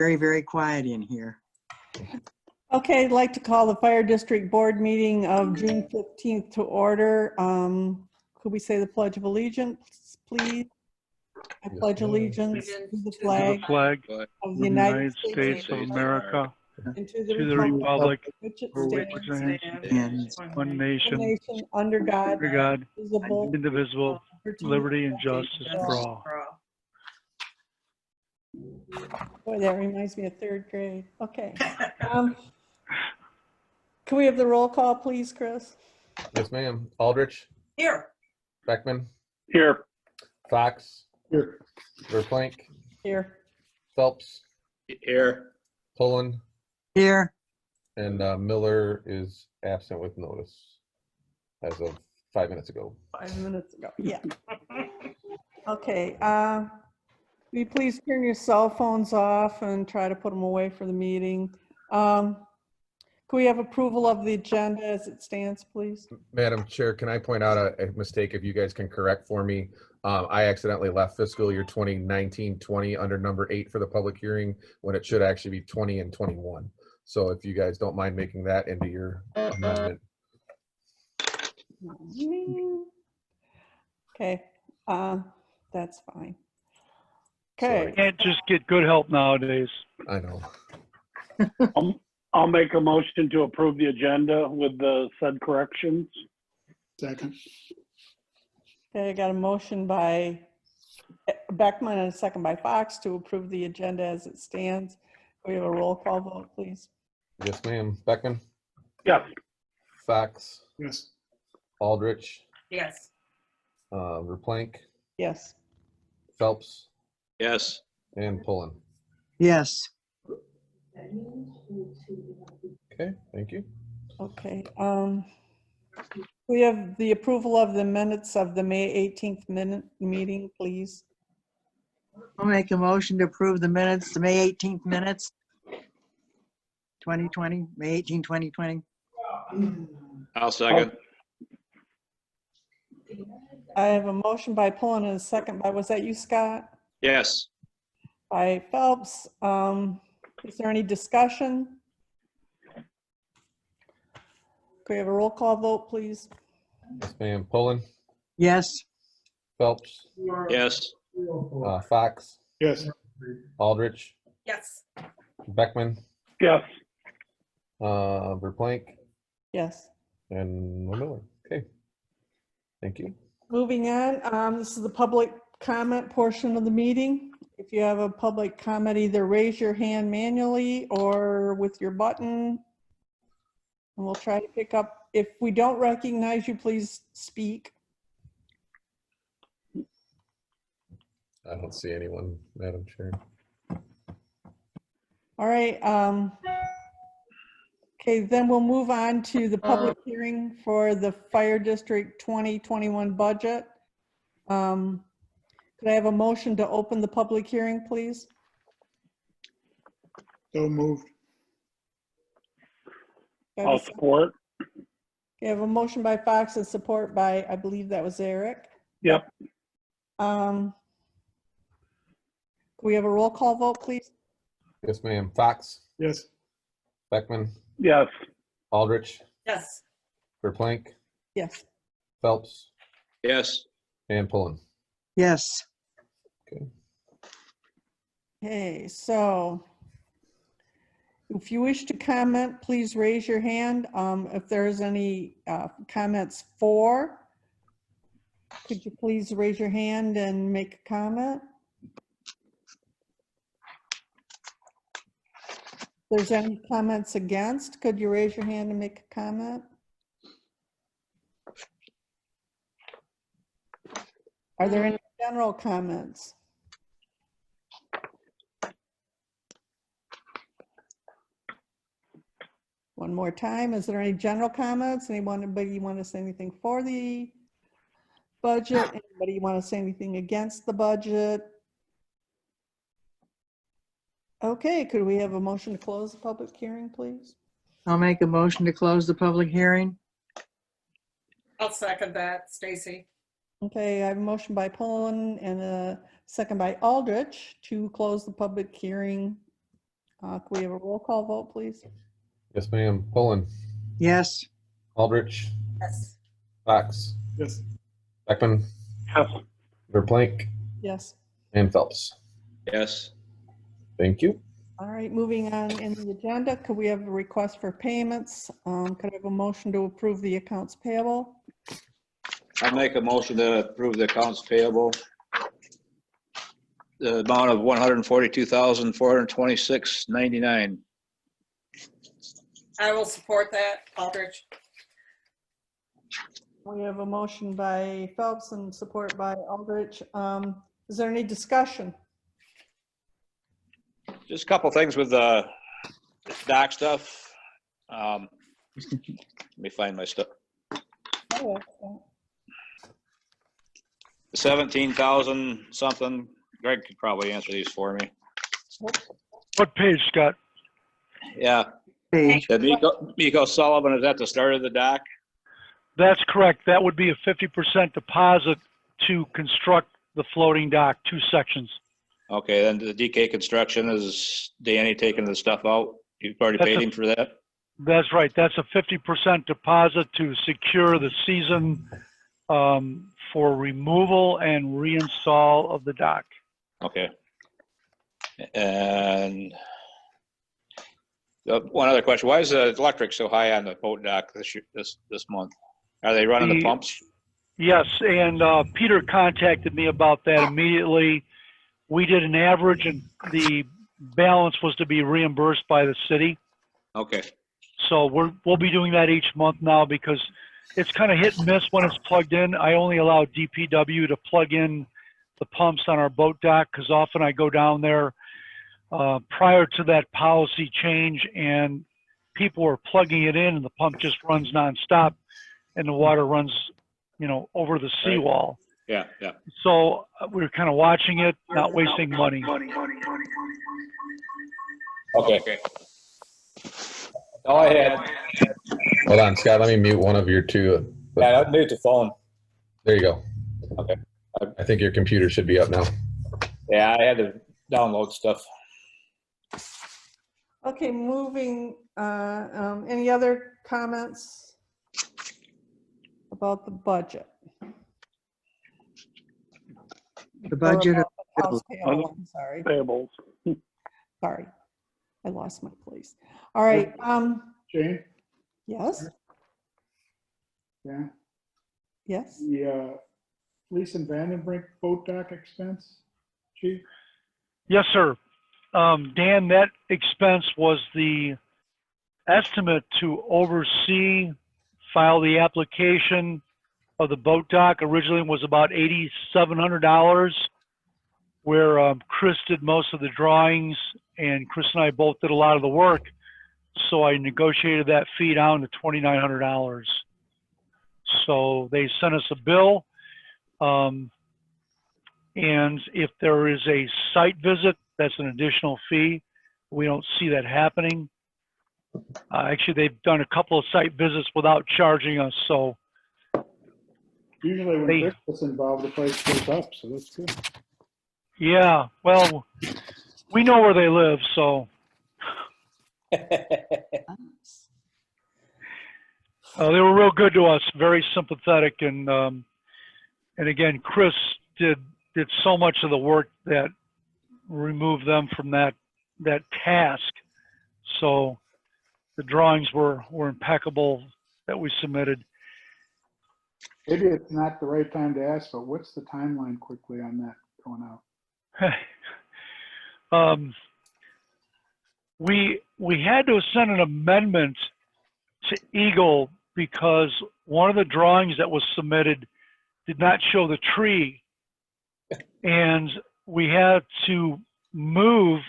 Very, very quiet in here. Okay, I'd like to call the Fire District Board meeting of June 15th to order. Could we say the Pledge of Allegiance, please? I pledge allegiance to the To flag the flag of of the the United United States States of America, and to to the republic republic which it for which stands, it And one one nation, nation, under God, under God, visible, indivisible, liberty and justice for all. all. Boy, that reminds me of third grade. Okay. Can we have the roll call, please, Chris? Yes, ma'am. Aldrich, Here. Beckman, Here, Fox, Verplank, Here. Phelps, Here. Pullen, here, and Miller is absent with notice as of 5 minutes ago. 5 minutes ago, yeah. Okay, will you please turn your cell phones off and try to put them away for the meeting? Can we have approval of the agenda as it stands, please? Madam Chair, can I point out a mistake if you guys can correct for me? I accidentally left fiscal year 2019-20 under number 8 for the public hearing when it should actually be 20 and 21. So if you guys don't mind making that into your amendment. Okay, that's fine. Sorry. Okay, can't just get good help nowadays. I know. I'll make a motion to approve the agenda with the said corrections. Second. okay, I got a motion by Beckman and a second by Fox to approve the agenda as it stands. We have a roll call vote, please. Yes, ma'am. Beckman, Yes. Fox, Yes. Aldrich, Yes. Verplank, Yes. Phelps, Yes. and Pullen. yes, Okay, thank you. Okay, we have the approval of the minutes of the May 18th meeting, please. I'll make a motion to approve the minutes, the May 18th minutes. 2020, May 18, 2020. I'll second. I have a motion by Pullen and a second by, was that you, Scott? Yes. By Phelps. Is there any discussion? Could we have a roll call vote, please? Yes, ma'am. Pullen, Yes, Phelps, Yes. Fox, Yes. Aldrich, Yes. Beckman, Yes. Verplank, Yes. and Miller. Okay. Thank you. Moving on, this is the public comment portion of the meeting. If you have a public comment, either raise your hand manually or with your button. And we'll try to pick up. If we don't recognize you, please speak. I don't see anyone, Madam Chair. All right. Okay, then we'll move on to the public hearing for the Fire District 2021 budget. Could I have a motion to open the public hearing, please? So moved. Could I have a I'll second? support. Okay, I have a motion by Fox and support by, I believe that was Eric. Yep. Can we have a roll call vote, please? Yes, ma'am. Fox, Yes. Beckman, Yes. Aldrich, Yes. Verplank, Yes. Phelps, Yes. and Pullen. yes, Okay. Okay, so if you wish to comment, please raise your hand. If there's any comments for, could you please raise your hand and make a comment? If there's any comments against, could you raise your hand and make a comment? Are there any general comments? One more time, is there any general comments? Anybody want to say anything for the budget? Anybody want to say anything against the budget? Okay, could we have a motion to close the public hearing, please? I'll make a motion to close the public hearing. I'll second that, Stacy. Okay, I have a motion by Pullen and a second by Aldrich to close the public hearing Can we have a roll call vote, please? Yes, ma'am. Poland, Yes. Aldrich, Yes. Fox, Yes. Beckman, Yes. Verplank, Yes. and Phelps. Yes. Thank you. All right, moving on in the agenda, could we have a request for payments? Could I have a motion to approve the accounts payable? I'll make a motion to approve the accounts payable. The amount of $142,426.99. I will support that, Aldrich. We have a motion by Phelps and support by Aldrich. Is there any discussion? Just a couple things with the dock stuff. Let me find my stuff. Oh, 17,000 something. Greg could probably answer these for me. What page, Scott? Yeah. Page. The Miko Sullivan is at the start of the dock. That's correct. That would be a 50% deposit to construct the floating dock, 2 sections. Okay, then the DK Construction, is Danny taking the stuff out? You've already That's paid a- him for that? That's right. That's a 50% deposit to secure the season for removal and reinstall of the dock. Okay. And one other question, why is the electric so high on the boat dock this month? Are they running the The- pumps? Yes, and Peter contacted me about that immediately. We did an average and the balance was to be reimbursed by the city. Okay, So we'll be doing that each month now because it's kind of hit and miss when it's plugged in. I only allow DPW to plug in the pumps on our boat dock because often I go down there prior to that policy change and people are plugging it in and the pump just runs nonstop and the water runs, over the seawall. yeah. So we're kind of watching it, not wasting money. Okay. All I had. Hold on, Scott. Let me mute one of your two. Yeah, I'll mute the phone. There you go. Okay. I think your computer should be up now. Yeah, I had to download stuff. Okay, moving, any other comments about the budget? The budget. Or about the house payable, I'm sorry. Payables. Sorry, I lost my place. All right, Jane? yes, Yeah. yes. The Fleece and Vandenbrink boat dock expense, chief? Yes, sir. Dan, that expense was the estimate to oversee, file the application of the boat dock. Originally was about $8,700, where Chris did most of the drawings and Chris and I both did a lot of the work. So I negotiated that fee down to $2,900. So they sent us a bill. And if there is a site visit, that's an additional fee. We don't see that happening. Actually, they've done a couple of site visits without charging us. So Usually when They- Chris was involved, the price goes up, so that's good. yeah, well, we know where they live. So they were real good to us, very sympathetic. And again, Chris did so much of the work that removed them from that task. So the drawings were impeccable that we submitted. Maybe it's not the right time to ask, but what's the timeline quickly on that going out? We had to send an amendment to Eagle because one of the drawings that was submitted did not show the tree. And we had to move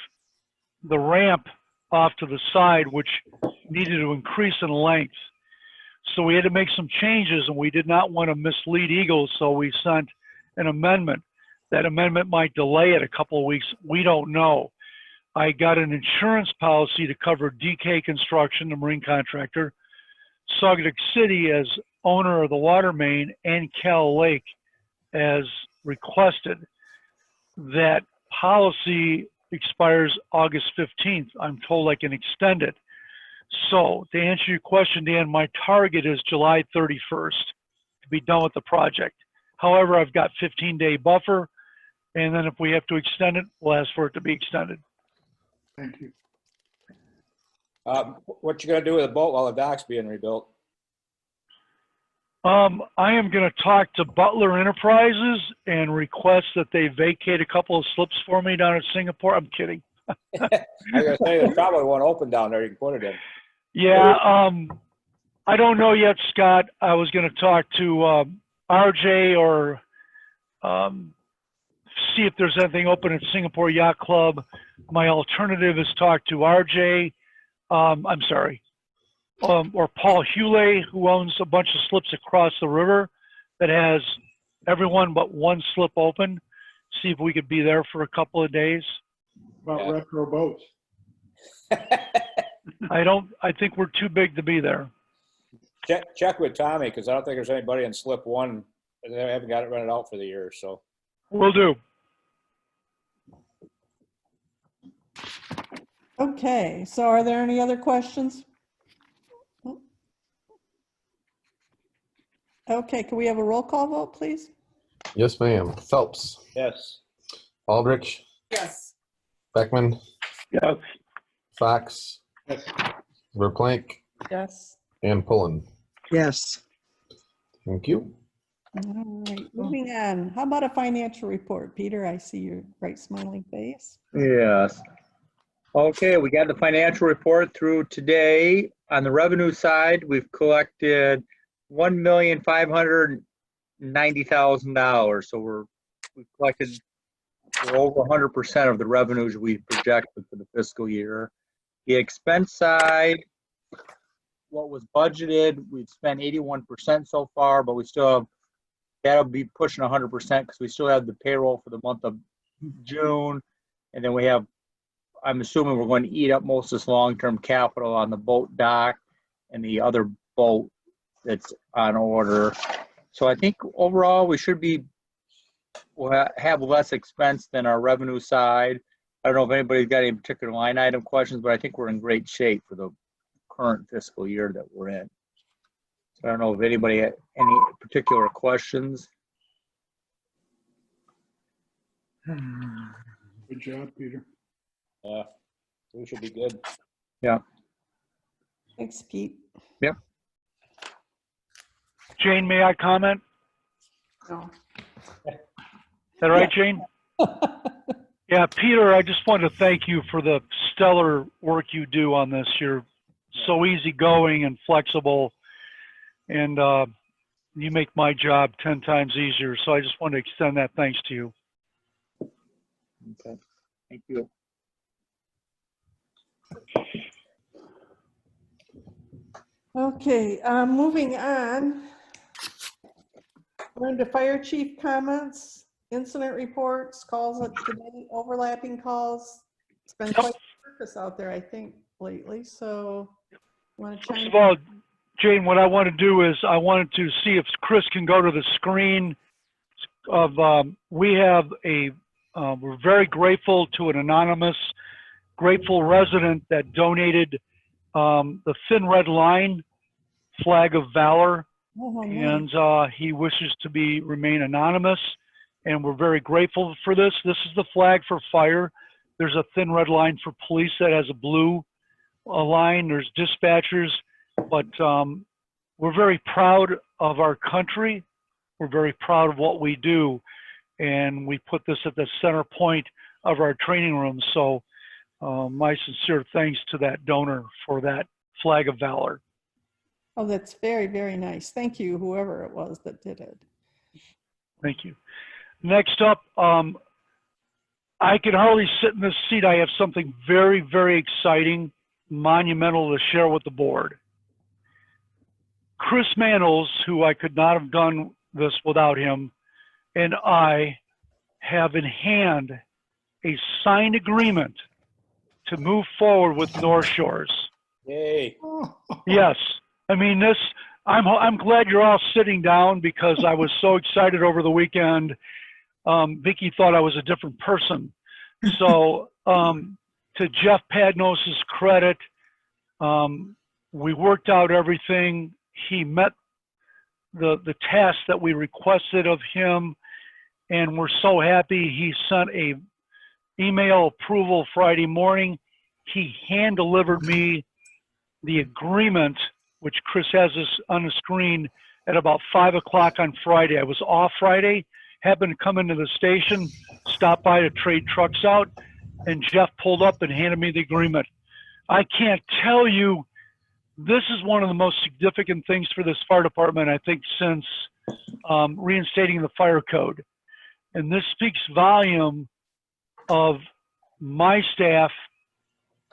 the ramp off to the side, which needed to increase in length. So we had to make some changes and we did not want to mislead Eagle. So we sent an amendment. That amendment might delay it a couple of weeks. We don't know. I got an insurance policy to cover DK Construction, the marine contractor, Saugatuck City as owner of the water main, and Cal Lake as requested. That policy expires August 15th. I'm told I can extend it. So to answer your question, Dan, my target is July 31st to be done with the project. However, I've got 15-day buffer, and then if we have to extend it, we'll ask for it to be extended. Thank you. What you gonna do with the boat while the dock's being rebuilt? I am going to talk to Butler Enterprises and request that they vacate a couple of slips for me down at Singapore. I'm kidding. I was gonna say, there's probably one open down there you can put it in. Yeah, I don't know yet, Scott. I was going to talk to RJ or see if there's anything open at Singapore Yacht Club. My alternative is talk to RJ. I'm sorry. Or Paul Hewley, who owns a bunch of slips across the river that has everyone but one slip open. See if we could be there for a couple of days. About retro boats. I think we're too big to be there. Check with Tommy, because I don't think there's anybody in slip one. They haven't got it rented out for the year, so. Will do. Okay, so are there any other questions? Okay, can we have a roll call vote, please? Yes, ma'am. Phelps, Yes. Aldrich, Yes. Beckman, Yes. Fox, Yes. Verplank, Yes. and Pullen. Yes. Thank you. All right, moving on. How about a financial report? Peter, I see your bright smiling face. Yes. Okay, we got the financial report through today. On the revenue side, we've collected $1,590,000. So we've collected over 100% of the revenues we projected for the fiscal year. The expense side, what was budgeted, we've spent 81% so far, but we still have, that'll be pushing 100% because we still have the payroll for the month of June. And then we have, I'm assuming we're going to eat up most of this long-term capital on the boat dock and the other boat that's on order. So I think overall we should be, we'll have less expense than our revenue side. I don't know if anybody's got any particular line item questions, but I think we're in great shape for the current fiscal year that we're in. So I don't know if anybody had any particular questions. Good job, Peter. Yeah, we should be good. Thanks, Pete. Jane, may I comment? No. Is that right, Jane? Yeah, Peter, I just wanted to thank you for the stellar work you do on this. You're so easygoing and flexible, and you make my job 10 times easier. So I just want to extend that thanks to you. Okay, thank you. Okay, moving on. We're into fire chief comments, incident reports, calls up to date, overlapping calls. It's been quite a circus out there, I think, lately, so want to First chime of all, Jane, what I want to do is I wanted to see if Chris can go to the screen of, we have a, we're very grateful to an anonymous, grateful resident that donated the Thin Red Line flag of valor, Oh, how nice. and he wishes to remain anonymous, and we're very grateful for this. This is the flag for fire. There's a thin red line for police that has a blue line. There's dispatchers, but we're very proud of our country. We're very proud of what we do, and we put this at the center point of our training room. So my sincere thanks to that donor for that flag of valor. Oh, that's very, very nice. Thank you, whoever it was that did it. Thank you. Next up, I can hardly sit in this seat. I have something very, very exciting, monumental to share with the board. Chris Mannels, who I could not have done this without him, and I have in hand a signed agreement to move forward with North Shores. Yay. Yes. I mean, this, I'm glad you're all sitting down because I was so excited over the weekend. Vicki thought I was a different person. So to Jeff Padnos's credit, we worked out everything. He met the task that we requested of him, and we're so happy. He sent a email approval Friday morning. He hand delivered me the agreement, which Chris has this on the screen, at about 5 o'clock on Friday. I was off Friday, happened to come into the station, stopped by to trade trucks out, and Jeff pulled up and handed me the agreement. I can't tell you, this is one of the most significant things for this fire department, I think, since reinstating the fire code. And this speaks volume of my staff,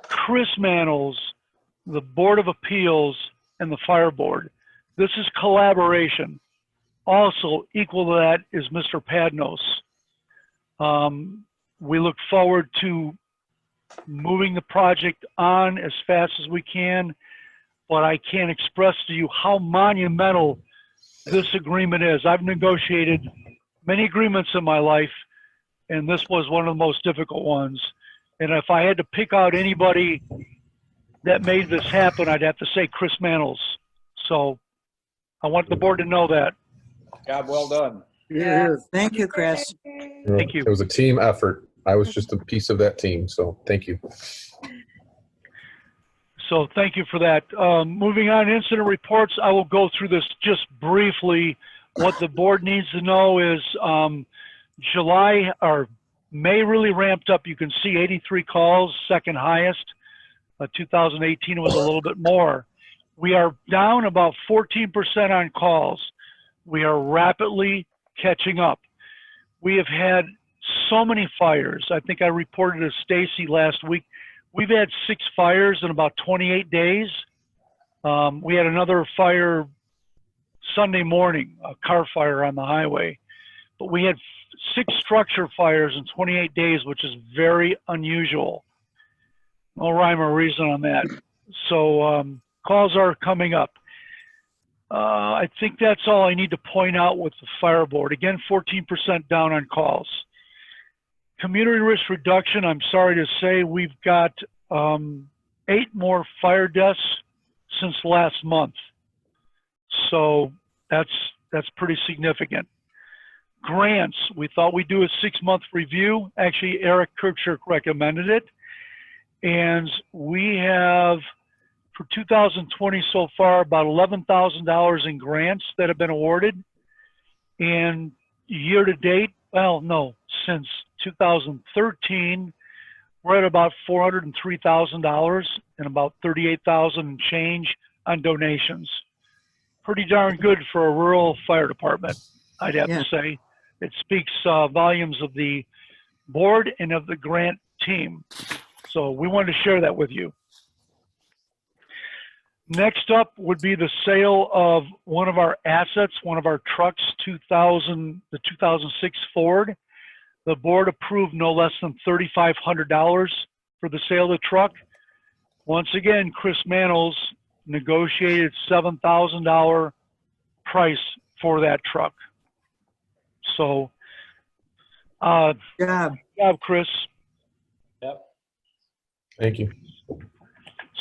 Chris Mannels, the Board of Appeals, and the Fire Board. This is collaboration. Also, equal to that is Mr. Padnos. We look forward to moving the project on as fast as we can, but I can't express to you how monumental this agreement is. I've negotiated many agreements in my life, and this was one of the most difficult ones. And if I had to pick out anybody that made this happen, I'd have to say Chris Mannels. So I want the board to know that. Job well done. Here, here. Thank you, Chris. Thank you. It was a team effort. I was just a piece of that team, so thank you. So thank you for that. Moving on, incident reports. I will go through this just briefly. What the board needs to know is July or May really ramped up. You can see 83 calls, second highest. 2018 was a little bit more. We are down about 14% on calls. We are rapidly catching up. We have had so many fires. I think I reported to Stacy last week. We've had 6 fires in about 28 days. We had another fire Sunday morning, a car fire on the highway. But we had 6 structure fires in 28 days, which is very unusual. No rhyme or reason on that. So calls are coming up. I think that's all I need to point out with the fire board. Again, 14% down on calls. Community risk reduction, I'm sorry to say, we've got 8 more fire deaths since last month. So that's pretty significant. Grants, we thought we'd do a 6-month review. Actually, Eric Kirkshire recommended it. And we have, for 2020 so far, about $11,000 in grants that have been awarded. And year to date, well, no, since 2013, we're at about $403,000 and about $38,000 and change on donations. Pretty darn good for a rural fire department, I'd have to say. It speaks volumes of the board and of the grant team. So we wanted to share that with you. Next up would be the sale of one of our assets, one of our trucks, the 2006 Ford. The board approved no less than $3,500 for the sale of the truck. Once again, Chris Mannels negotiated $7,000 price for that truck. So, Job. good job, Chris. Yep. Thank you.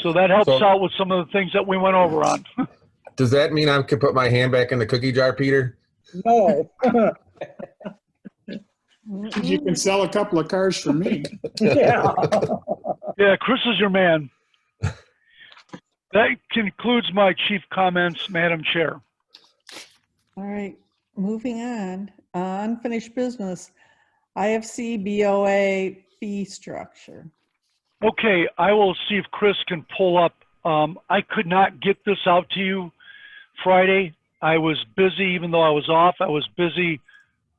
So that helps So- out with some of the things that we went over on. Does that mean I can put my hand back in the cookie jar, Peter? No. You can sell a couple of cars for me. Yeah. Yeah, Chris is your man. That concludes my chief comments, Madam Chair. All right, moving on. Unfinished business. IFC BOA fee structure. Okay, I will see if Chris can pull up. I could not get this out to you Friday. I was busy, even though I was off. I was busy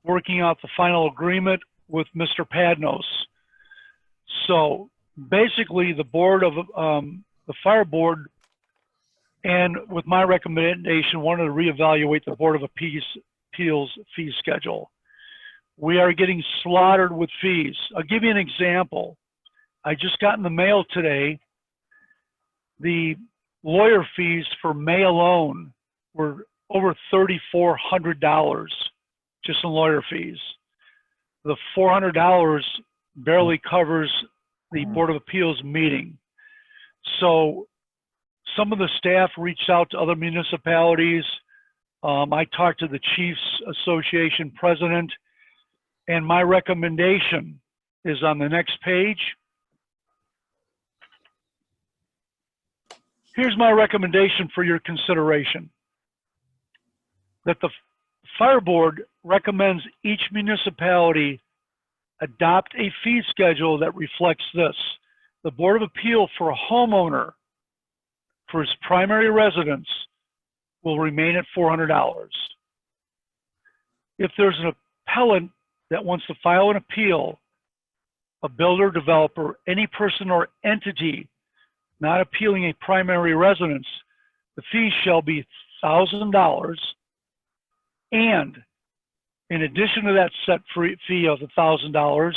working out the final agreement with Mr. Padnos. So basically, the board of the fire board, and with my recommendation, wanted to reevaluate the Board of Appeals fee schedule. We are getting slaughtered with fees. I'll give you an example. I just got in the mail today, the lawyer fees for May alone were over $3,400 just in lawyer fees. The $400 barely covers the Board of Appeals meeting. So some of the staff reached out to other municipalities. I talked to the Chiefs Association president, and my recommendation is on the next page. Here's my recommendation for your consideration. That the Fire Board recommends each municipality adopt a fee schedule that reflects this. The Board of Appeal for a homeowner for his primary residence will remain at $400. If there's an appellant that wants to file an appeal, a builder, developer, any person or entity not appealing a primary residence, the fee shall be $1,000. And in addition to that set fee of $1,000,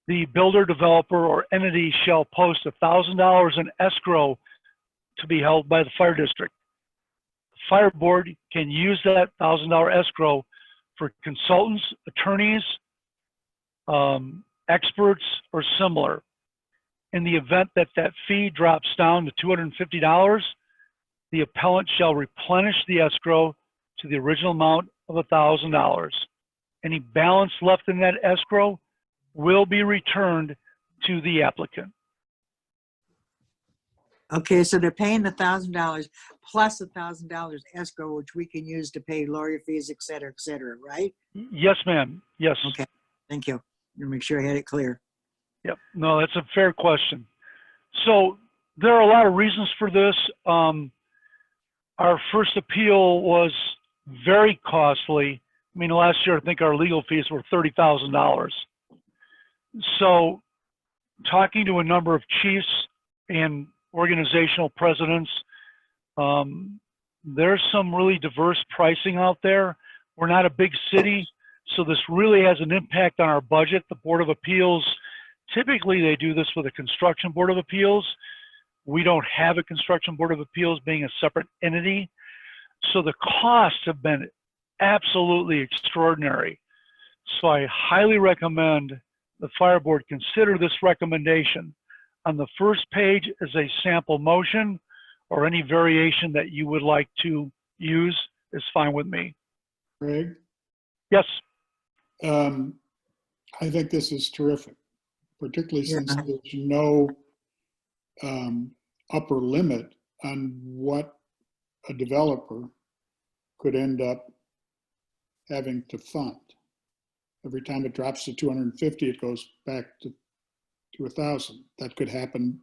the builder, developer, or entity shall post $1,000 in escrow to be held by the fire district. The fire board can use that $1,000 escrow for consultants, attorneys, experts, or similar. In the event that that fee drops down to $250, the appellant shall replenish the escrow to the original amount of $1,000. Any balance left in that escrow will be returned to the applicant. Okay, so they're paying the $1,000 plus $1,000 escrow, which we can use to pay lawyer fees, et cetera, right? Yes, ma'am. Yes. Okay, thank you. Let me make sure I had it clear. Yep. No, that's a fair question. So there are a lot of reasons for this. Our first appeal was very costly. I mean, last year, I think our legal fees were $30,000. So talking to a number of chiefs and organizational presidents, there's some really diverse pricing out there. We're not a big city, so this really has an impact on our budget. The Board of Appeals, typically they do this with a construction Board of Appeals. We don't have a construction Board of Appeals being a separate entity. So the costs have been absolutely extraordinary. So I highly recommend the Fire Board consider this recommendation. On the first page is a sample motion, or any variation that you would like to use is fine with me. Craig, Yes. I think this is terrific, particularly since Yeah. there's no upper limit on what a developer could end up having to fund. Every time it drops to 250, it goes back to 1,000. That could happen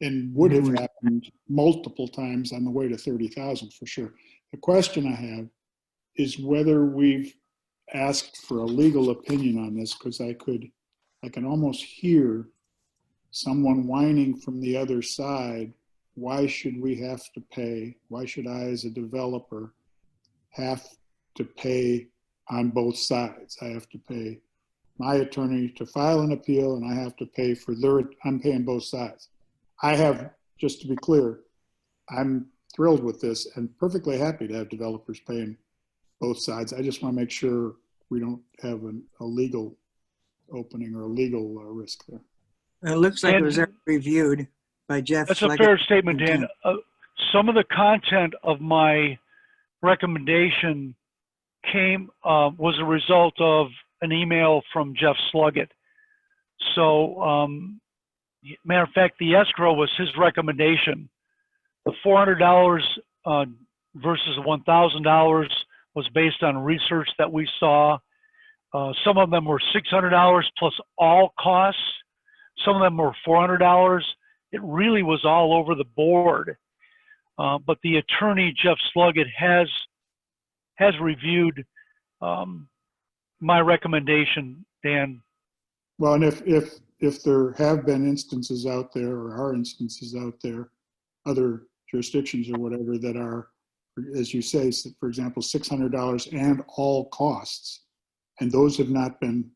and would have happened multiple times on the way to 30,000 for sure. The question I have is whether we've asked for a legal opinion on this, because I can almost hear someone whining from the other side. Why should we have to pay? Why should I, as a developer, have to pay on both sides? I have to pay my attorney to file an appeal, and I have to pay for I'm paying both sides. I have, just to be clear, I'm thrilled with this and perfectly happy to have developers paying both sides. I just want to make sure we don't have a legal opening or a legal risk there. It looks like it was already reviewed by Jeff. That's a Schlegel. fair statement, Dan. Some of the content of my recommendation was a result of an email from Jeff Sluggett. So, matter of fact, the escrow was his recommendation. The $400 versus $1,000 was based on research that we saw. Some of them were $600 plus all costs. Some of them were $400. It really was all over the board. But the attorney, Jeff Sluggett, has reviewed my recommendation, Dan. Well, and if there have been instances out there, or are instances out there, other jurisdictions or whatever, that are, as you say, for example, $600 and all costs, and those have not been,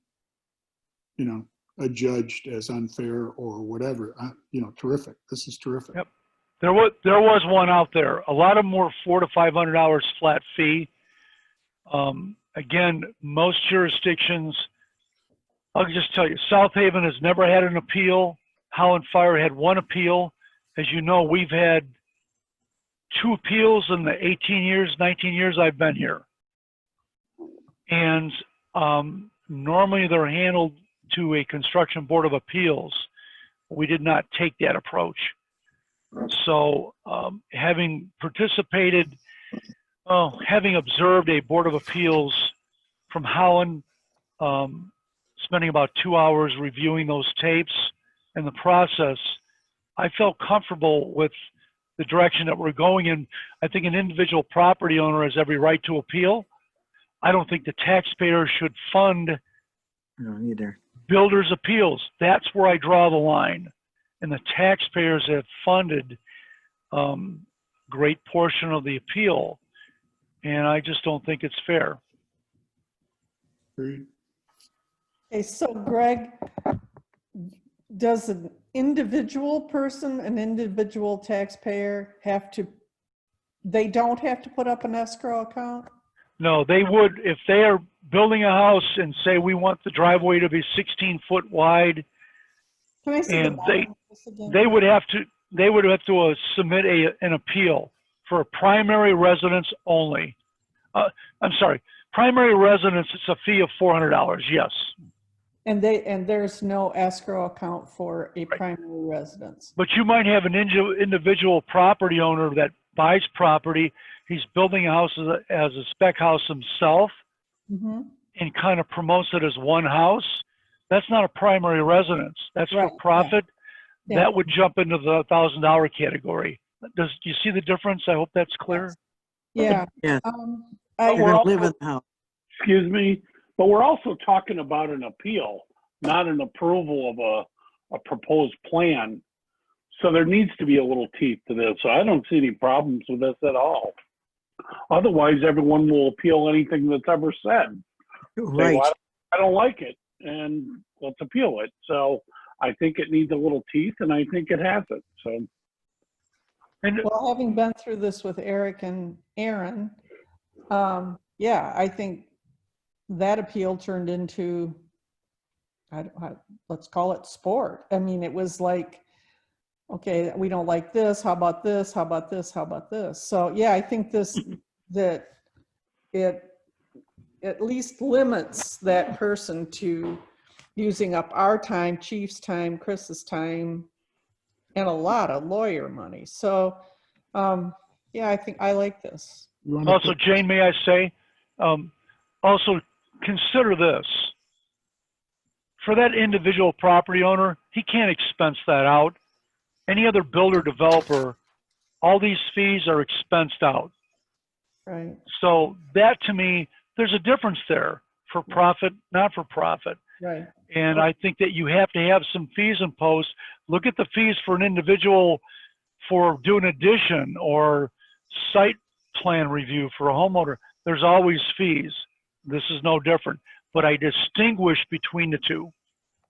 adjudged as unfair or whatever, terrific. This is terrific. Yep. There was one out there. A lot of them were $400 to $500 flat fee. Again, most jurisdictions, I'll just tell you, South Haven has never had an appeal. Howland Fire had one appeal. As you know, we've had 2 appeals in the 18 years, 19 years I've been here. And normally they're handled to a construction board of appeals. We did not take that approach. So having participated, having observed a board of appeals from Howland, spending about 2 hours reviewing those tapes and the process, I felt comfortable with the direction that we're going in. I think an individual property owner has every right to appeal. I don't think the taxpayer should fund No, either. builders' appeals. That's where I draw the line. And the taxpayers have funded great portion of the appeal. And I just don't think it's fair. Agreed. Okay, so Greg, does an individual person, an individual taxpayer they don't have to put up an escrow account? No, they would, if they are building a house and say, we want the driveway to be 16 foot wide, Can I see the and bottom of this again? they would have to submit an appeal for a primary residence only. I'm sorry, primary residence, it's a fee of $400, yes. And there's no escrow account for a primary residence. But you might have an individual property owner that buys property, he's building a house as a spec house himself Mhm. and kind of promotes it as one house. That's not a primary residence. That's Right, for profit. yeah. That would jump into the $1,000 category. Do you see the difference? I hope that's clear. Yeah. Yeah. I, You're gonna live in the house. Excuse me, but we're also talking about an appeal, not an approval of a proposed plan. So there needs to be a little teeth to this. So I don't see any problems with this at all. Otherwise, everyone will appeal anything that's ever said. Say, Right. "Well, I don't like it, and let's appeal it." So I think it needs a little teeth, and I think it has it. So And well, having been through this with Eric and Aaron, yeah, I think that appeal turned into, let's call it sport. I mean, it was like, okay, we don't like this. How about this? How about this? How about this? So yeah, I think that it at least limits that person to using up our time, Chief's time, Chris's time, and a lot of lawyer money. So yeah, I think I like this. You wanna also, put- Jane, may I say, also consider this. For that individual property owner, he can't expense that out. Any other builder developer, all these fees are expensed out. Right. So that to me, there's a difference there for profit, not for profit. Right. And I think that you have to have some fees imposed. Look at the fees for an individual for doing addition or site plan review for a homeowner. There's always fees. This is no different, but I distinguish between the two.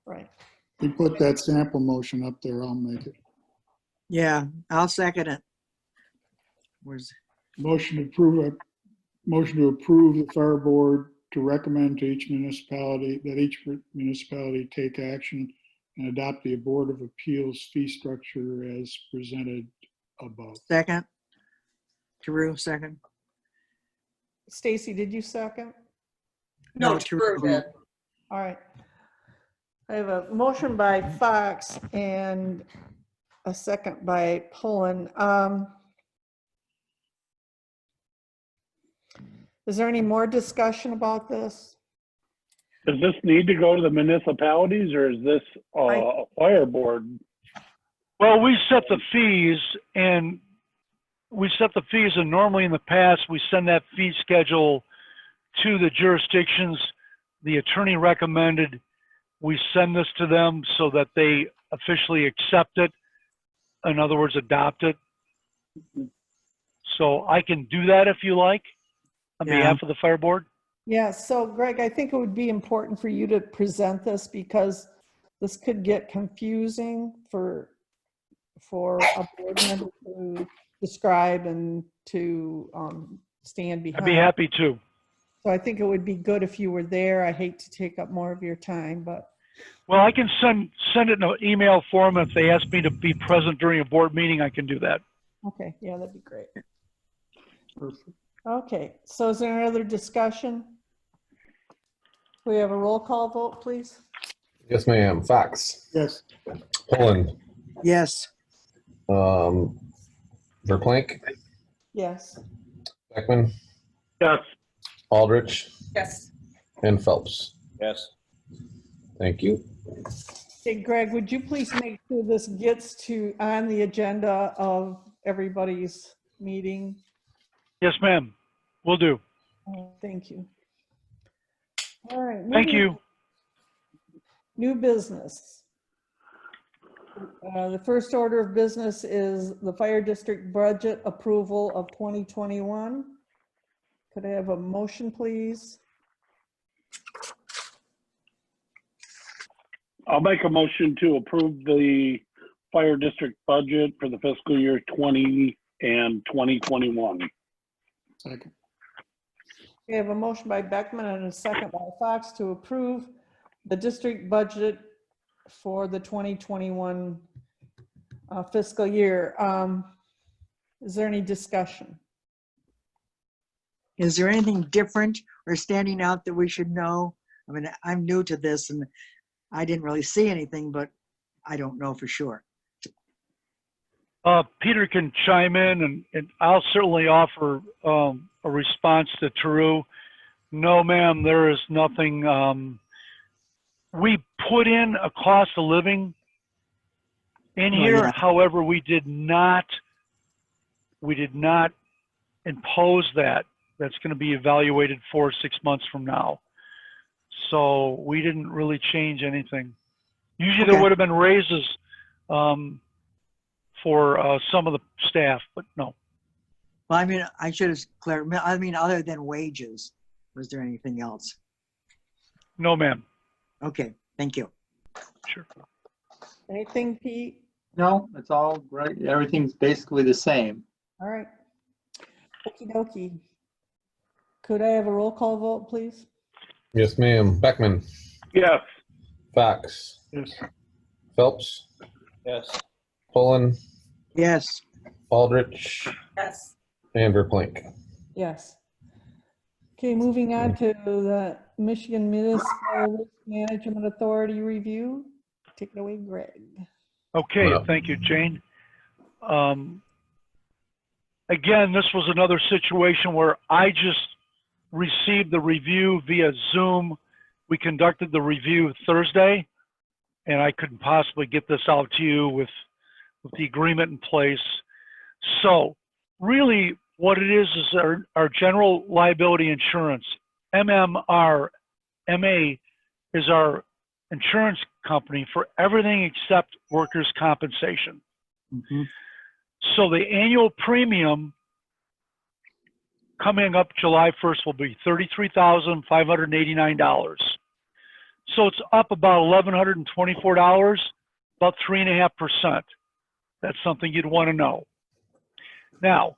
Right. You put that sample motion up there, I'll make it. Yeah, I'll second it. Where's, Motion to approve the fire board to recommend to each municipality that each municipality take action and adopt the Board of Appeals fee structure as presented above. second? Drew, second? Stacy, did you second? No, No, Drew Drew. did. All right. I have a motion by Fox and a second by Pullen. Is there any more discussion about this? does this need to go to the municipalities, or is this a fire board? Well, we set the fees and normally in the past, we send that fee schedule to the jurisdictions. The attorney recommended we send this to them so that they officially accept it. In other words, adopt it. So I can do that if you like, on Yeah. behalf of the fire board. Yeah, so Greg, I think it would be important for you to present this because this could get confusing for a board member to describe and to stand I'd behind. be happy to. So I think it would be good if you were there. I hate to take up more of your time, but Well, I can send it in an email form. If they ask me to be present during a board meeting, I can do that. Okay, yeah, that'd be great. Perfect. Okay, so is there any other discussion? We have a roll call vote, please? Yes, ma'am. Fox, Yes, Poland, Yes, Verplank, Yes. Beckman, Yes, Aldrich, Yes. and Phelps. Yes. Thank you. Hey, Greg, would you please make sure this gets to, on the agenda of everybody's meeting? Yes, ma'am. Will do. Thank you. All right. Thank moving you. on. New business. The first order of business is the fire district budget approval of 2021. Could I have a motion, please? I'll make a motion to approve the fire district budget for the fiscal year 20 and 2021. second. We have a motion by Beckman and a second by Fox to approve the district budget for the 2021 fiscal year. Is there any discussion? is there anything different or standing out that we should know? I mean, I'm new to this and I didn't really see anything, but I don't know for sure. Peter can chime in, and I'll certainly offer a response to Taru. No, ma'am, there is nothing. We put in a cost of living in here. yeah. However, we did not impose that. That's going to be evaluated 4 or 6 months from now. So we didn't really change anything. Usually there Okay. would have been raises for some of the staff, but no. Well, I mean, I should have clarified. I mean, other than wages, was there anything else? No, ma'am. Okay, thank you. Sure. Anything, Pete? No, it's all right. Everything's basically the same. All right. Okey dokey. Could I have a roll call vote, please? Yes, ma'am. Beckman, Yes, Fox, Yes, Phelps, Yes. Poland, Yes, Aldrich, Yes. and Verplank. Yes. Okay, moving on to the Michigan Municipal Risk Management Authority review. Take it away, Greg. Okay, Well. thank you, Jane. Again, this was another situation where I just received the review via Zoom. We conducted the review Thursday, and I couldn't possibly get this out to you with the agreement in place. So really what it is our general liability insurance, MMRMA, is our insurance company for everything except workers' compensation. mhm. So the annual premium coming up July 1st will be $33,589. So it's up about $1,124, about 3.5%. That's something you'd want to know. Now,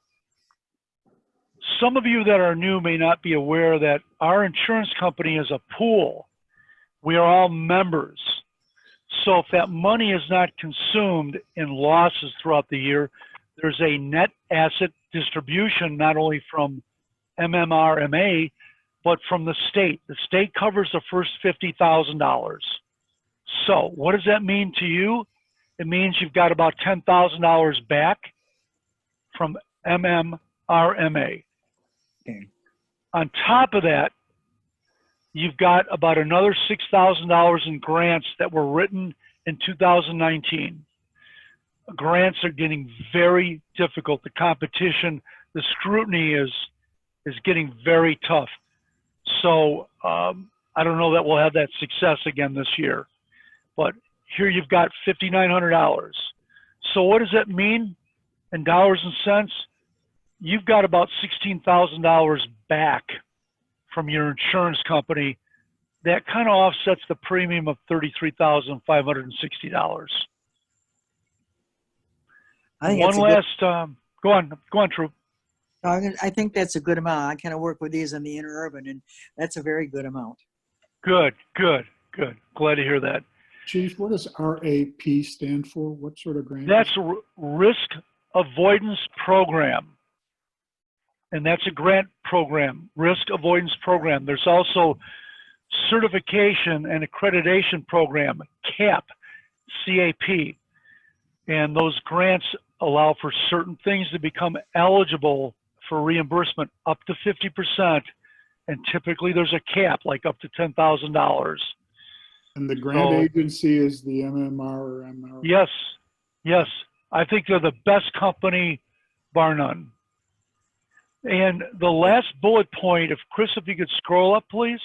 some of you that are new may not be aware that our insurance company is a pool. We are all members. So if that money is not consumed in losses throughout the year, there's a net asset distribution, not only from MMRMA, but from the state. The state covers the first $50,000. So what does that mean to you? It means you've got about $10,000 back from MMRMA. Okay. On top of that, you've got about another $6,000 in grants that were written in 2019. Grants are getting very difficult. The competition, the scrutiny is getting very tough. So I don't know that we'll have that success again this year. But here you've got $5,900. So what does that mean in dollars and cents? You've got about $16,000 back from your insurance company. That kind of offsets the premium of $33,560. I think One it's a good, last, go on, True. I think that's a good amount. I kind of work with these in the interurban, and that's a very good amount. Good, good, Good. Glad to hear that. Chief, what does RAP stand for? What sort of grant? That's a risk avoidance program. And that's a grant program, risk avoidance program. There's also certification and accreditation program, CAP, CAP. And those grants allow for certain things to become eligible for reimbursement up to 50%. And typically there's a cap, like up to $10,000. And the grant So- agency is the MMR or MR? Yes, yes. I think they're the best company, bar none. And the last bullet point, if Chris, if you could scroll up, please.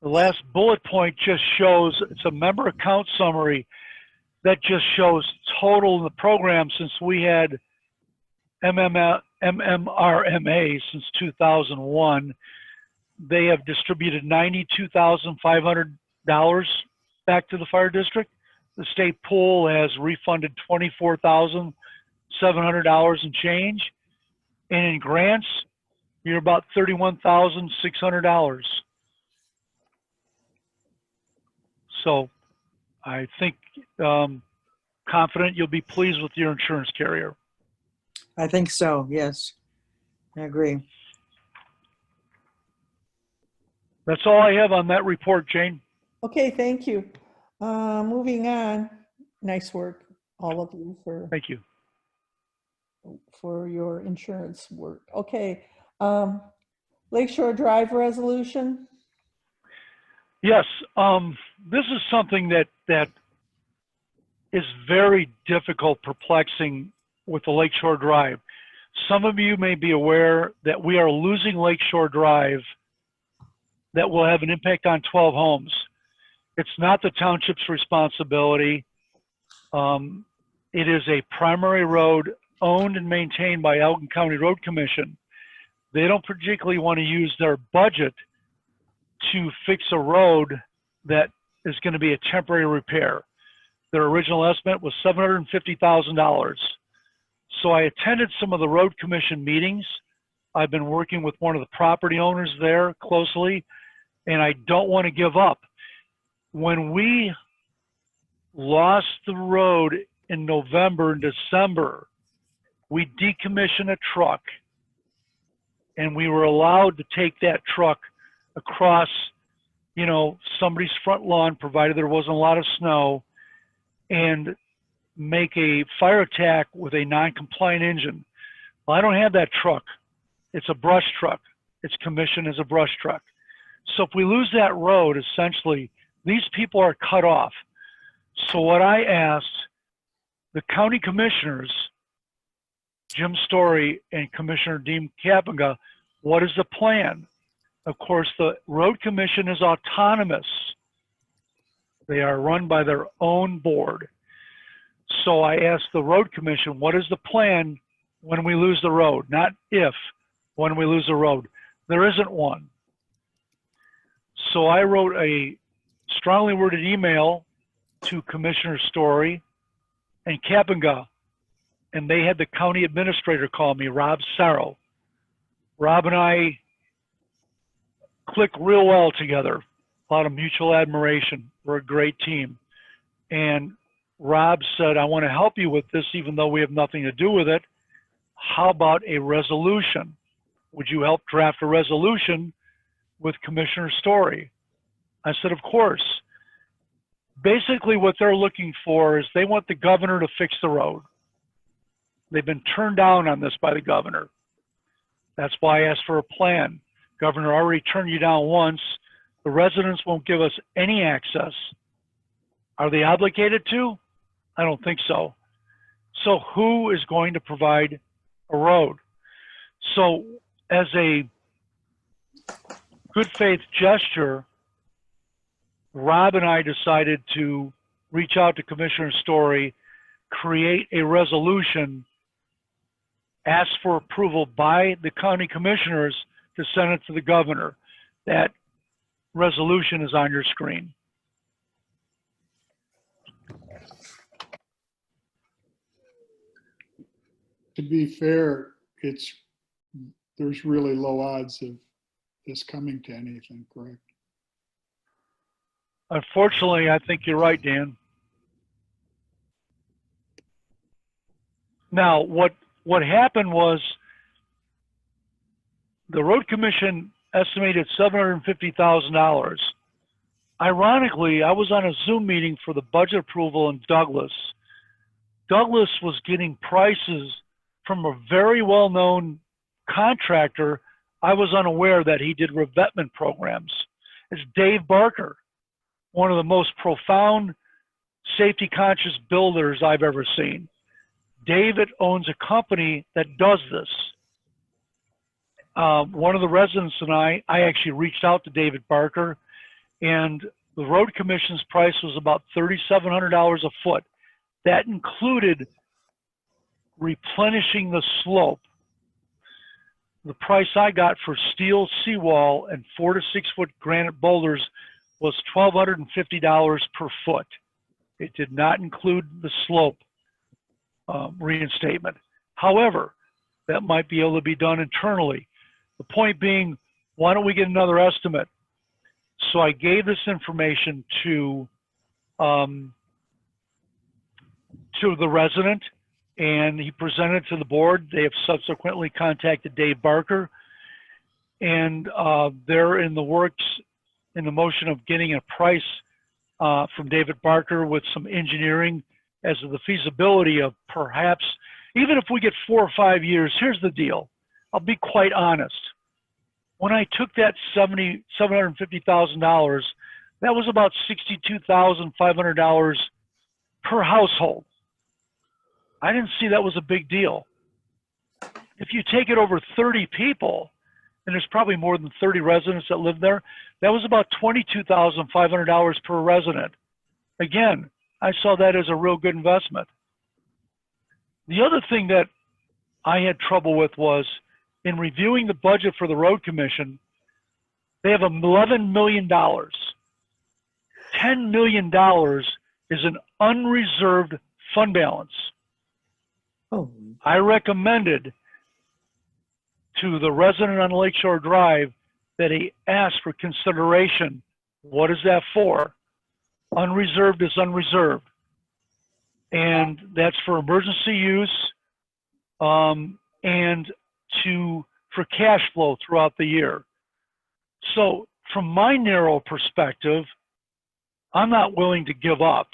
The last bullet point just shows, it's a member account summary that just shows total in the program since we had MMRMA since 2001. They have distributed $92,500 back to the fire district. The state pool has refunded $24,700 and change. And in grants, you're about $31,600. So I think confident you'll be pleased with your insurance carrier. I think so, yes. I agree. That's all I have on that report, Jane. Okay, thank you. Moving on. Nice work, all of you, Thank you. for your insurance work. Okay. Lakeshore Drive resolution. Yes, this is something that is very difficult, perplexing with the Lakeshore Drive. Some of you may be aware that we are losing Lakeshore Drive that will have an impact on 12 homes. It's not the township's responsibility. It is a primary road owned and maintained by Elgin County Road Commission. They don't particularly want to use their budget to fix a road that is going to be a temporary repair. Their original estimate was $750,000. So I attended some of the road commission meetings. I've been working with one of the property owners there closely, and I don't want to give up. When we lost the road in November and December, we decommissioned a truck, and we were allowed to take that truck across, somebody's front lawn, provided there wasn't a lot of snow, and make a fire attack with a non-compliant engine. Well, I don't have that truck. It's a brush truck. It's commissioned as a brush truck. So if we lose that road, essentially, these people are cut off. So what I asked the county commissioners, Jim Story and Commissioner Dean Kapenga, what is the plan? Of course, the road commission is autonomous. They are run by their own board. So I asked the road commission, what is the plan when we lose the road? Not if, when we lose the road. There isn't one. So I wrote a strongly worded email to Commissioner Story and Kapenga, and they had the county administrator call me, Rob Sarrow. Rob and I click real well together, a lot of mutual admiration. We're a great team. And Rob said, I want to help you with this, even though we have nothing to do with it. How about a resolution? Would you help draft a resolution with Commissioner Story? I said, of course. Basically, what they're looking for is they want the governor to fix the road. They've been turned down on this by the governor. That's why I asked for a plan. Governor already turned you down once. The residents won't give us any access. Are they obligated to? I don't think so. So who is going to provide a road? So as a good faith gesture, Rob and I decided to reach out to Commissioner Story, create a resolution, ask for approval by the county commissioners to send it to the governor. That resolution is on your screen. To be fair, there's really low odds of this coming to anything, correct? Unfortunately, I think you're right, Dan. Now, what happened was the road commission estimated $750,000. Ironically, I was on a Zoom meeting for the budget approval in Douglas. Douglas was getting prices from a very well-known contractor. I was unaware that he did revetment programs. It's Dave Barker, one of the most profound safety-conscious builders I've ever seen. David owns a company that does this. One of the residents and I actually reached out to David Barker, and the road commission's price was about $3,700 a foot. That included replenishing the slope. The price I got for steel seawall and 4 to 6 foot granite boulders was $1,250 per foot. It did not include the slope reinstatement. However, that might be able to be done internally. The point being, why don't we get another estimate? So I gave this information to the resident, and he presented to the board. They have subsequently contacted Dave Barker, and they're in the works, in the motion of getting a price from David Barker with some engineering as to the feasibility of perhaps, even if we get 4 or 5 years, here's the deal. I'll be quite honest. When I took that $750,000, that was about $62,500 per household. I didn't see that was a big deal. If you take it over 30 people, and there's probably more than 30 residents that live there, that was about $22,500 per resident. Again, I saw that as a real good investment. The other thing that I had trouble with was, in reviewing the budget for the road commission, they have $11 million. $10 million is an unreserved fund balance. Oh, I recommended to the resident on Lakeshore Drive that he ask for consideration. What is that for? Unreserved is unreserved. And that's for emergency use and for cash flow throughout the year. So from my narrow perspective, I'm not willing to give up.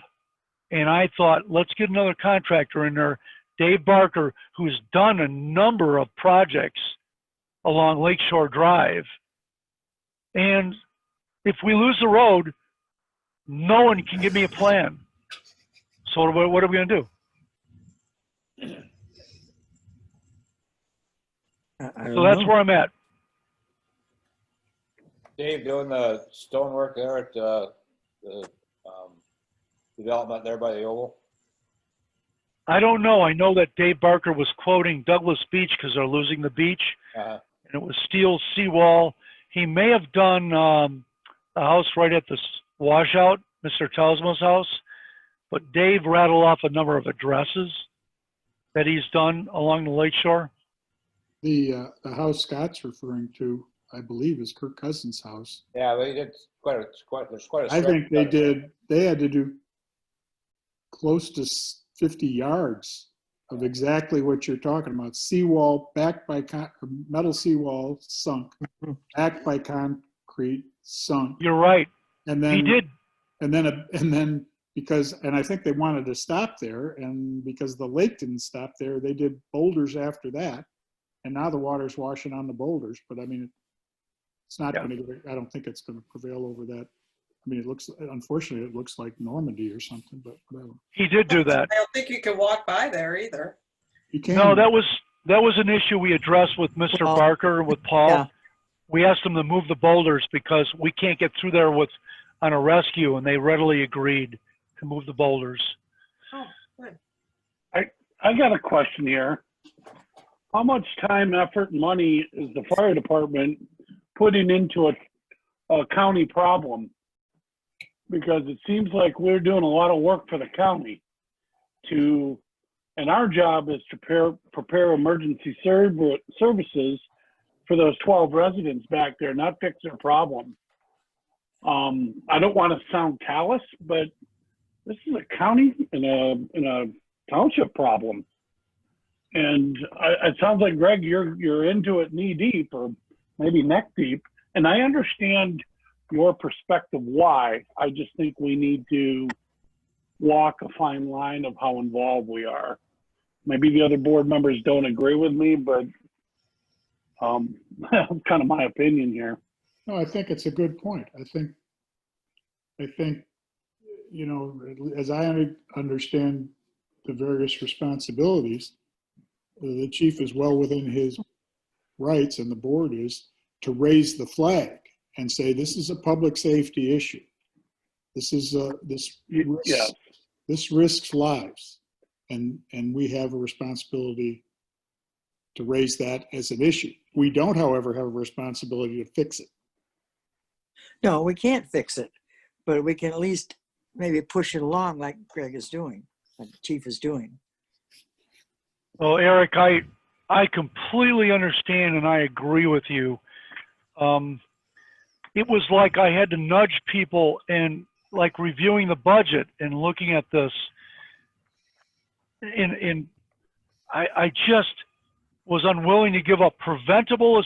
And I thought, let's get another contractor in there, Dave Barker, who's done a number of projects along Lakeshore Drive. And if we lose the road, no one can give me a plan. So what are we going to do? So that's where I'm at. Dave, doing the stonework there at the development there by the Oval? I don't know. I know that Dave Barker was quoting Douglas Beach because they're losing the beach. And it was steel seawall. He may have done the house right at the washout, Mr. Telsma's house. But Dave rattled off a number of addresses that he's done along the lakeshore. The house Scott's referring to, I believe, is Kirk Cousins' house. Yeah, they did there's quite a I think they stretch. did, they had to do close to 50 yards of exactly what you're talking about. Seawall backed by metal seawall sunk, backed by concrete sunk. You're right. And then He did. And then because, and I think they wanted to stop there, and because the lake didn't stop there, they did boulders after that. And now the water's washing on the boulders, but I mean, it's not going to, I don't think it's going to prevail over that. I mean, it looks, unfortunately, it looks like Normandy or something, but whatever. He did do that. I don't think you can walk by there either. You can. No, that was an issue we addressed with Mr. Paul. Barker and with Paul. Yeah. We asked them to move the boulders because we can't get through there on a rescue, and they readily agreed to move the boulders. Oh, good. I got a question here. How much time, effort, and money is the fire department putting into a county problem? Because it seems like we're doing a lot of work for the county and our job is to prepare emergency services for those 12 residents back there, not fix their problem. I don't want to sound callous, but this is a county and a township problem. And it sounds like, Greg, you're into it knee deep or maybe neck deep. And I understand your perspective why. I just think we need to walk a fine line of how involved we are. Maybe the other board members don't agree with me, but that's kind of my opinion here. No, I think it's a good point. I think, you know, as I understand the various responsibilities, the chief is well within his rights, and the board is, to raise the flag and say, this is a public safety issue. This is Yes. this risks lives. And we have a responsibility to raise that as an issue. We don't, however, have a responsibility to fix it. No, we can't fix it, but we can at least maybe push it along like Greg is doing, like the chief is doing. Well, Eric, I completely understand and I agree with you. It was like I had to nudge people and like reviewing the budget and looking at this. And I just was unwilling to give up. Preventable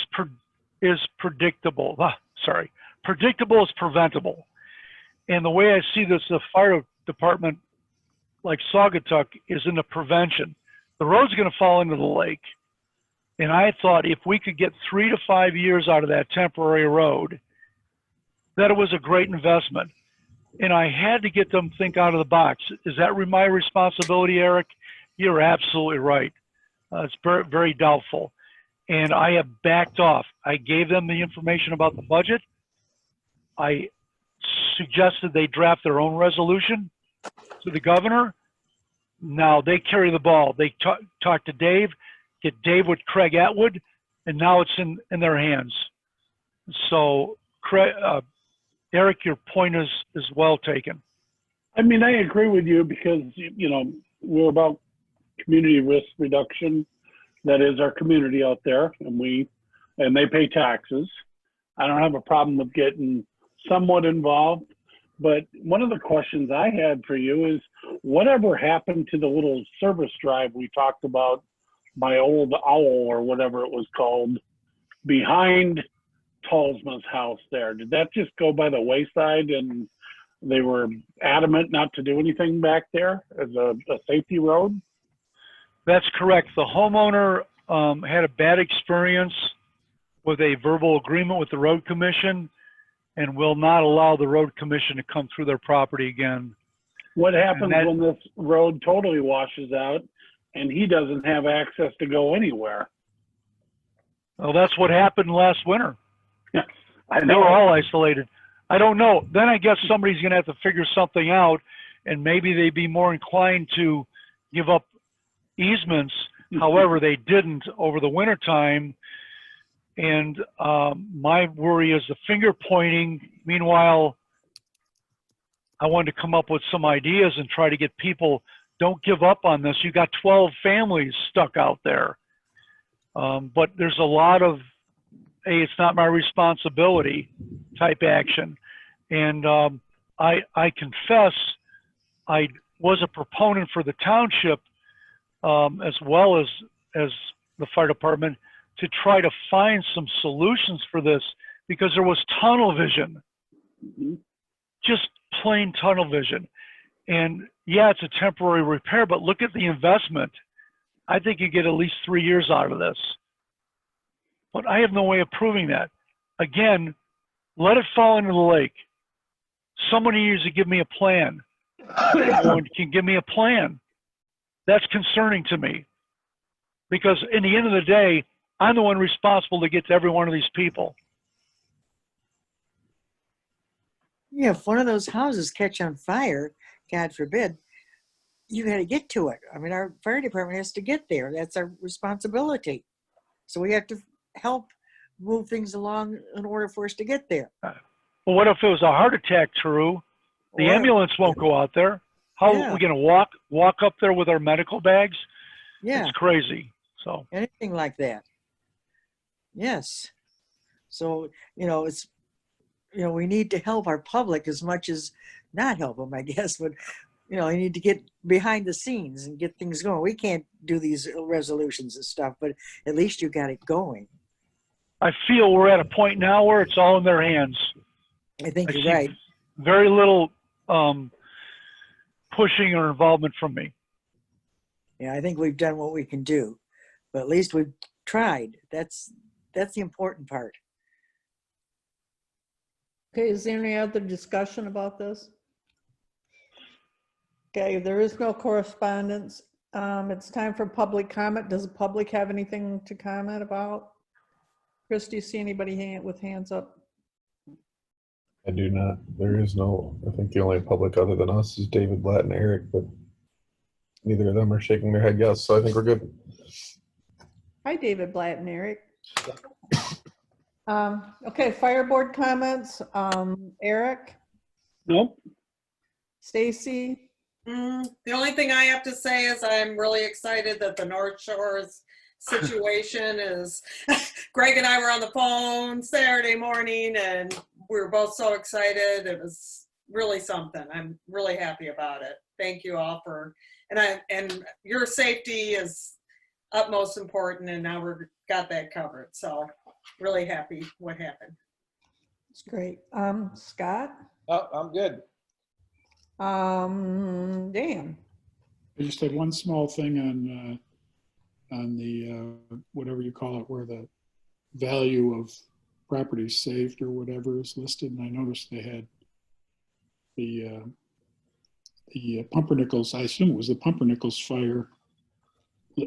is predictable. Sorry, predictable is preventable. And the way I see this, the fire department, like Saugatuck, is into prevention. The road's going to fall into the lake. And I thought if we could get 3 to 5 years out of that temporary road, that it was a great investment. And I had to get them to think out of the box. Is that my responsibility, Eric? You're absolutely right. It's very, very doubtful. And I have backed off. I gave them the information about the budget. I suggested they draft their own resolution to the governor. Now they carry the ball. They talk to Dave, get Dave with Craig Atwood, and now it's in their hands. So, Craig, Eric, your point is well taken. I mean, I agree with you because, you know, we're about community risk reduction. That is our community out there, and they pay taxes. I don't have a problem with getting somewhat involved, but one of the questions I had for you is, whatever happened to the little service drive we talked about by Old Owl or whatever it was called behind Talsma's house there? Did that just go by the wayside and they were adamant not to do anything back there as a safety road? That's correct. The homeowner had a bad experience with a verbal agreement with the road commission and will not allow the road commission to come through their property again. What happens when this road totally washes out and he doesn't have access to go anywhere? Well, that's what happened last winter. I They know. were all isolated. I don't know. Then I guess somebody's going to have to figure something out, and maybe they'd be more inclined to give up easements. However, they didn't over the winter time. And my worry is the finger pointing. Meanwhile, I wanted to come up with some ideas and try to get people, don't give up on this. You got 12 families stuck out there. But there's a lot of, hey, it's not my responsibility type action. And I confess I was a proponent for the township as well as the fire department to try to find some solutions for this, because there was tunnel vision, just plain tunnel vision. And yeah, it's a temporary repair, but look at the investment. I think you get at least 3 years out of this. But I have no way of proving that. Again, let it fall into the lake. Somebody needs to give me a plan. Someone can give me a plan. That's concerning to me. Because in the end of the day, I'm the one responsible to get to every one of these people. Yeah, if one of those houses catch on fire, God forbid, you got to get to it. I mean, our fire department has to get there. That's our responsibility. So we have to help move things along in order for us to get there. Well, what if it was a heart attack, True? The Or- ambulance won't go out there. How Yeah. are we going to walk up there with our medical bags? Yeah, It's crazy. So anything like that. Yes. So, you know, we need to help our public as much as not help them, I guess, but you need to get behind the scenes and get things going. We can't do these resolutions and stuff, but at least you got it going. I feel we're at a point now where it's all in their hands. I think I you're see right. very little pushing or involvement from me. Yeah, I think we've done what we can do, but at least we've tried. That's the important part. Okay, is there any other discussion about this? Okay, there is no correspondence. It's time for public comment. Does the public have anything to comment about? Chris, do you see anybody with hands up? I do not. There is no, I think the only public other than us is David Blatt and Eric, but neither of them are shaking their head yes, so I think we're good. Hi, David Blatt and Eric. Okay, fire board comments. Eric, Nope. Stacy, The only thing I have to say is I'm really excited that the North Shores situation is, Greg and I were on the phone Saturday morning and we were both so excited. It was really something. I'm really happy about it. Thank you all and your safety is utmost important and now we've got that covered. So really happy what happened. it's great. Scott, Oh, I'm good. Dan. I just had one small thing on the, whatever you call it, where the value of property saved or whatever is listed. And I noticed they had the Pumpernickel's, I assume it was the Pumpernickel's fire,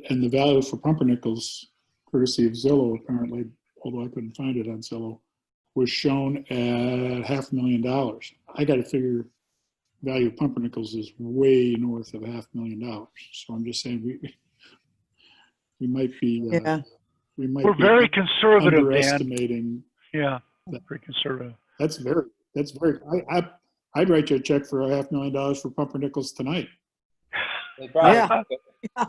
and the value for Pumpernickel's, courtesy of Zillow apparently, although I couldn't find it on Zillow, was shown at $500,000. I got to figure value of Pumpernickel's is way north of $500,000. So I'm just saying we might be We're very conservative, Dan. underestimating. Yeah, pretty conservative. That's very. I'd write you a check for $500,000 for Pumpernickel's tonight. They probably- Yeah.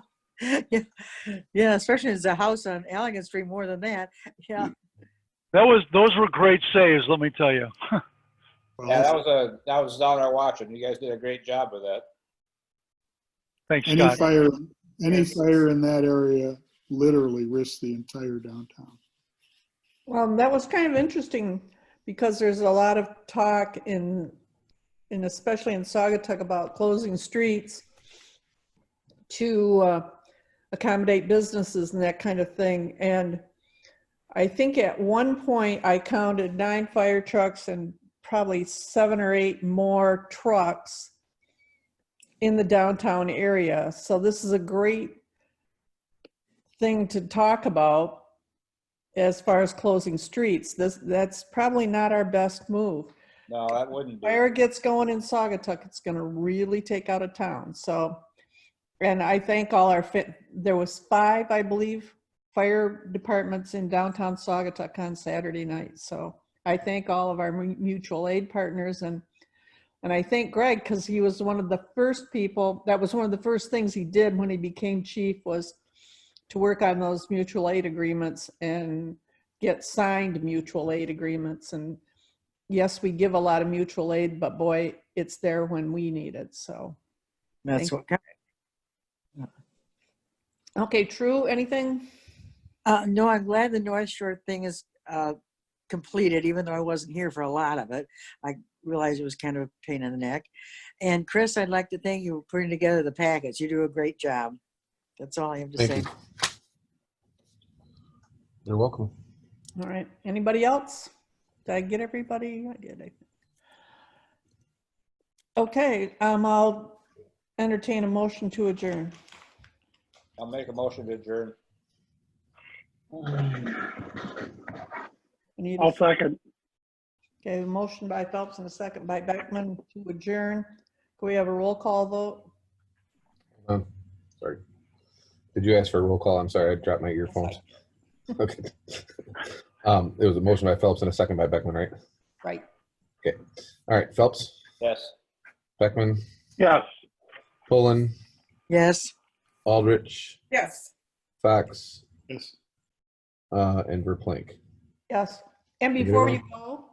Yeah, especially as a house on Allegan Street, more than that. Yeah. Those were great saves, let me tell you. Yeah, that was down there watching. You guys did a great job with that. Thanks, Any Scott. fire in that area literally risks the entire downtown. Well, that was kind of interesting because there's a lot of talk in especially in Saugatuck about closing streets to accommodate businesses and that kind of thing. And I think at one point I counted 9 fire trucks and probably 7 or 8 more trucks in the downtown area. So this is a great thing to talk about as far as closing streets. That's probably not our best move. No, that wouldn't be. Fire gets going in Saugatuck, it's going to really take out of town. So, and I thank all our there was 5, I believe, fire departments in downtown Saugatuck on Saturday night. So I thank all of our mutual aid partners and I thank Greg because he was one of the first people. That was one of the first things he did when he became chief was to work on those mutual aid agreements and get signed mutual aid agreements. And yes, we give a lot of mutual aid, but boy, it's there when we need it. So That's what. okay, True, anything? No, I'm glad the North Shore thing is completed, even though I wasn't here for a lot of it. I realized it was kind of a pain in the neck. And Chris, I'd like to thank you for putting together the package. You do a great job. That's all I have to say. Thank you. You're welcome. All right, anybody else? Did I get everybody? I did, I think. Okay, I'll entertain a motion to adjourn. I'll make a motion to adjourn. I'll second. Okay, a motion by Phelps and a second by Beckman to adjourn. Can we have a roll call vote? Sorry. Did you ask for a roll call? I'm sorry, I dropped my earphones. Okay. It was a motion by Phelps and a second by Beckman, right? Right. Okay. All right, Phelps, Yes. Beckman, Yes. Pullen, Yes. Aldrich, Yes. Fox, Yes. and Verplank. Yes. And You before do? you go,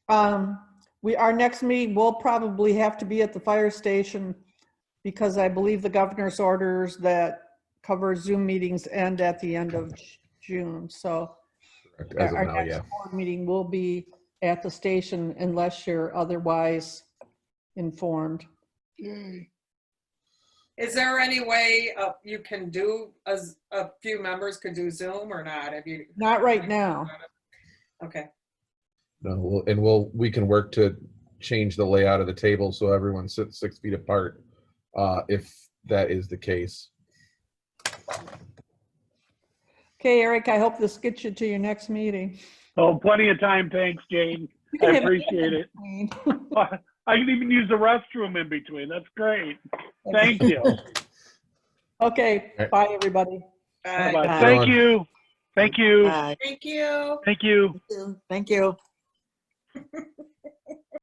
Our next meeting will probably have to be at the fire station because I believe the governor's orders that cover Zoom meetings end at the end of June. So Correct. As of our now, next yeah. board meeting will be at the station unless you're otherwise informed. Yay. Is there any way you can do, a few members could do Zoom or not? Have you? Not right now. Okay, No, we can work to change the layout of the table so everyone sits 6 feet apart, if that is the case. Okay, Eric, I hope this gets you to your next meeting. Oh, plenty of time. Thanks, Jane. You can I have a appreciate it. meeting. I can even use the restroom in between. That's great. Thank you. Okay, bye, everybody. bye. Bye-bye. Bye. Thank you. Thank you. Bye. Thank you. Thank you. Thank you.